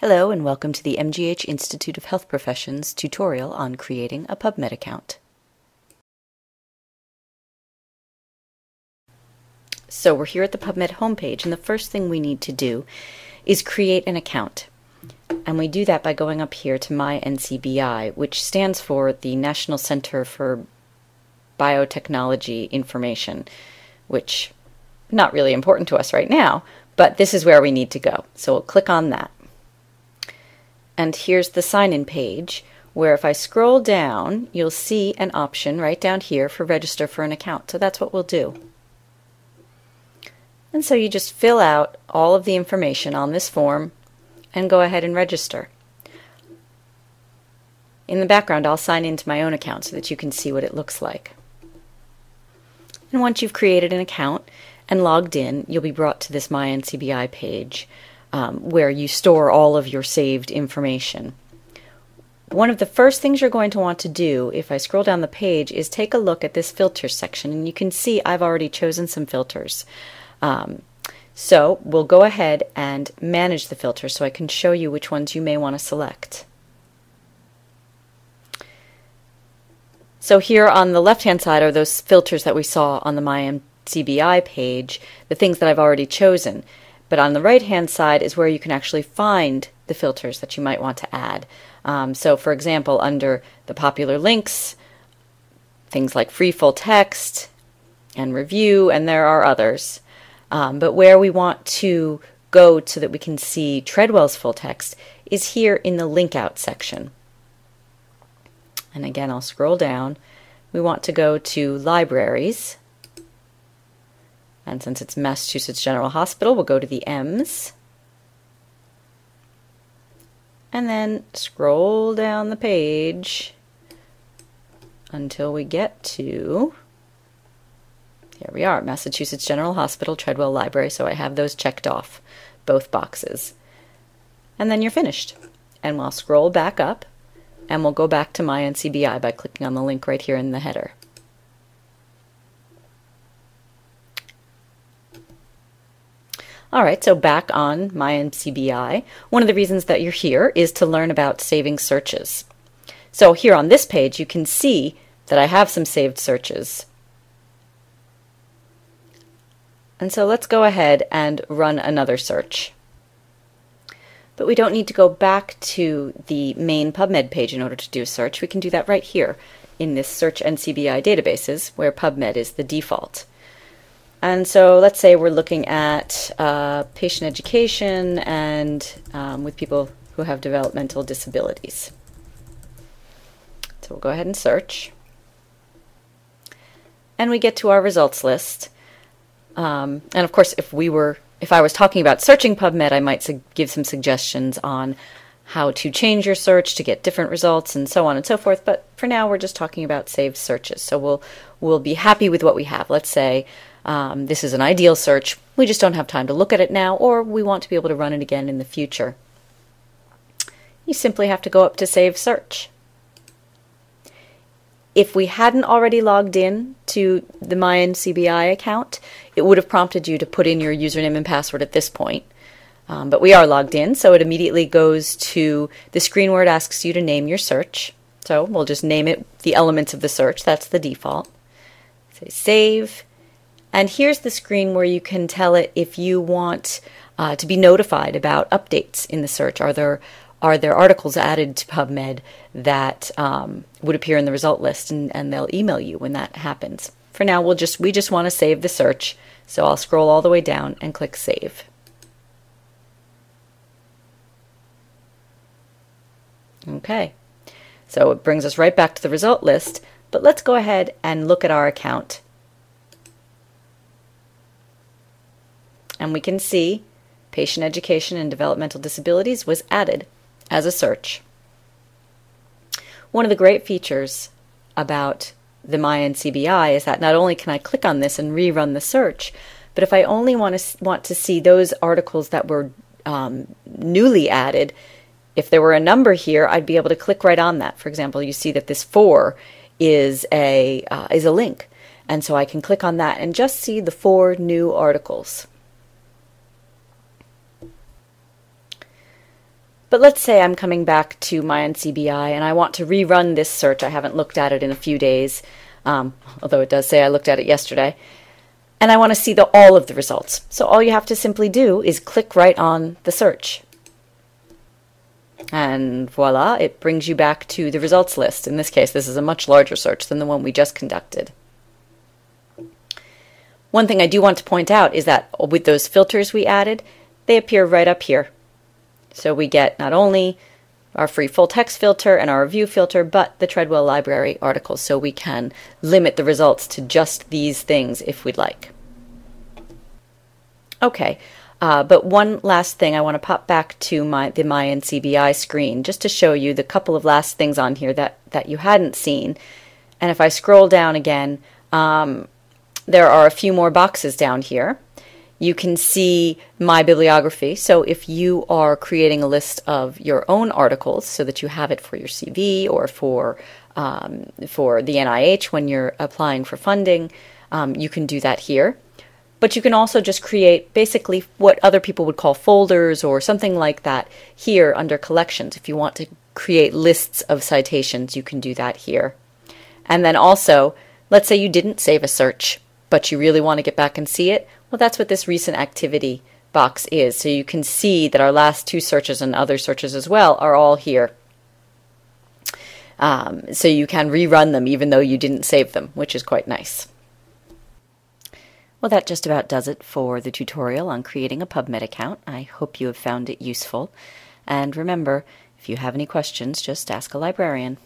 Hello and welcome to the MGH Institute of Health Professions tutorial on creating a PubMed account. So we're here at the PubMed homepage, and the first thing we need to do is create an account. And we do that by going up here to My NCBI, which stands for the National Center for Biotechnology Information, which is not really important to us right now, but this is where we need to go. So we'll click on that. And here's the sign-in page, where if I scroll down, you'll see an option right down here for register for an account. So that's what we'll do. And so you just fill out all of the information on this form and go ahead and register. In the background, I'll sign into my own account so that you can see what it looks like. And once you've created an account and logged in, you'll be brought to this My NCBI page, where you store all of your saved information. One of the first things you're going to want to do, if I scroll down the page, is take a look at this filters section, and you can see I've already chosen some filters. So we'll go ahead and manage the filters so I can show you which ones you may want to select. So here on the left-hand side are those filters that we saw on the My NCBI page, the things that I've already chosen. But on the right-hand side is where you can actually find the filters that you might want to add. So for example, under the popular links, things like free full text and review, and there are others. But where we want to go so that we can see Treadwell's full text is here in the link out section. And again, I'll scroll down. We want to go to libraries. And since it's Massachusetts General Hospital, we'll go to the M's. And then scroll down the page until we get to, here we are, Massachusetts General Hospital, Treadwell Library. So I have those checked off, both boxes. And then you're finished. And we'll scroll back up, and we'll go back to My NCBI by clicking on the link right here in the header. All right, so back on My NCBI, one of the reasons that you're here is to learn about saving searches. So here on this page, you can see that I have some saved searches. And so let's go ahead and run another search. But we don't need to go back to the main PubMed page in order to do a search. We can do that right here in this Search NCBI databases, where PubMed is the default. And so let's say we're looking at patient education and with people who have developmental disabilities. So we'll go ahead and search. And we get to our results list. And of course, if I was talking about searching PubMed, I might give some suggestions on how to change your search to get different results and so on and so forth. But for now, we're just talking about saved searches. So we'll be happy with what we have. Let's say this is an ideal search. We just don't have time to look at it now, or we want to be able to run it again in the future. You simply have to go up to Save Search. If we hadn't already logged in to the My NCBI account, it would have prompted you to put in your username and password at this point. But we are logged in, so it immediately goes to the screen where it asks you to name your search. So we'll just name it the elements of the search. That's the default. Say Save. And here's the screen where you can tell it if you want to be notified about updates in the search. Are there articles added to PubMed that would appear in the result list, and they'll email you when that happens. For now, we just want to save the search, so I'll scroll all the way down and click Save. Okay, so it brings us right back to the result list, but let's go ahead and look at our account. And we can see patient education and developmental disabilities was added as a search. One of the great features about the My NCBI is that not only can I click on this and rerun the search, but if I only want to see those articles that were newly added, if there were a number here, I'd be able to click right on that. For example, you see that this 4 is a link, and so I can click on that and just see the 4 new articles. But let's say I'm coming back to My NCBI and I want to rerun this search. I haven't looked at it in a few days, although it does say I looked at it yesterday. And I want to see all of the results. So all you have to simply do is click right on the search. And voila, it brings you back to the results list. In this case, this is a much larger search than the one we just conducted. One thing I do want to point out is that with those filters we added, they appear right up here. So we get not only our free full text filter and our review filter, but the Treadwell Library articles, so we can limit the results to just these things if we'd like. Okay, but one last thing, I want to pop back to the My NCBI screen just to show you the couple of last things on here that you hadn't seen. And if I scroll down again, there are a few more boxes down here. You can see My Bibliography. So if you are creating a list of your own articles so that you have it for your CV or for the NIH when you're applying for funding, you can do that here. But you can also just create basically what other people would call folders or something like that here under collections. If you want to create lists of citations, you can do that here. And then also, let's say you didn't save a search, but you really want to get back and see it. Well, that's what this recent activity box is. So you can see that our last two searches and other searches as well are all here. So you can rerun them even though you didn't save them, which is quite nice. Well, that just about does it for the tutorial on creating a PubMed account. I hope you have found it useful. And remember, if you have any questions, just ask a librarian.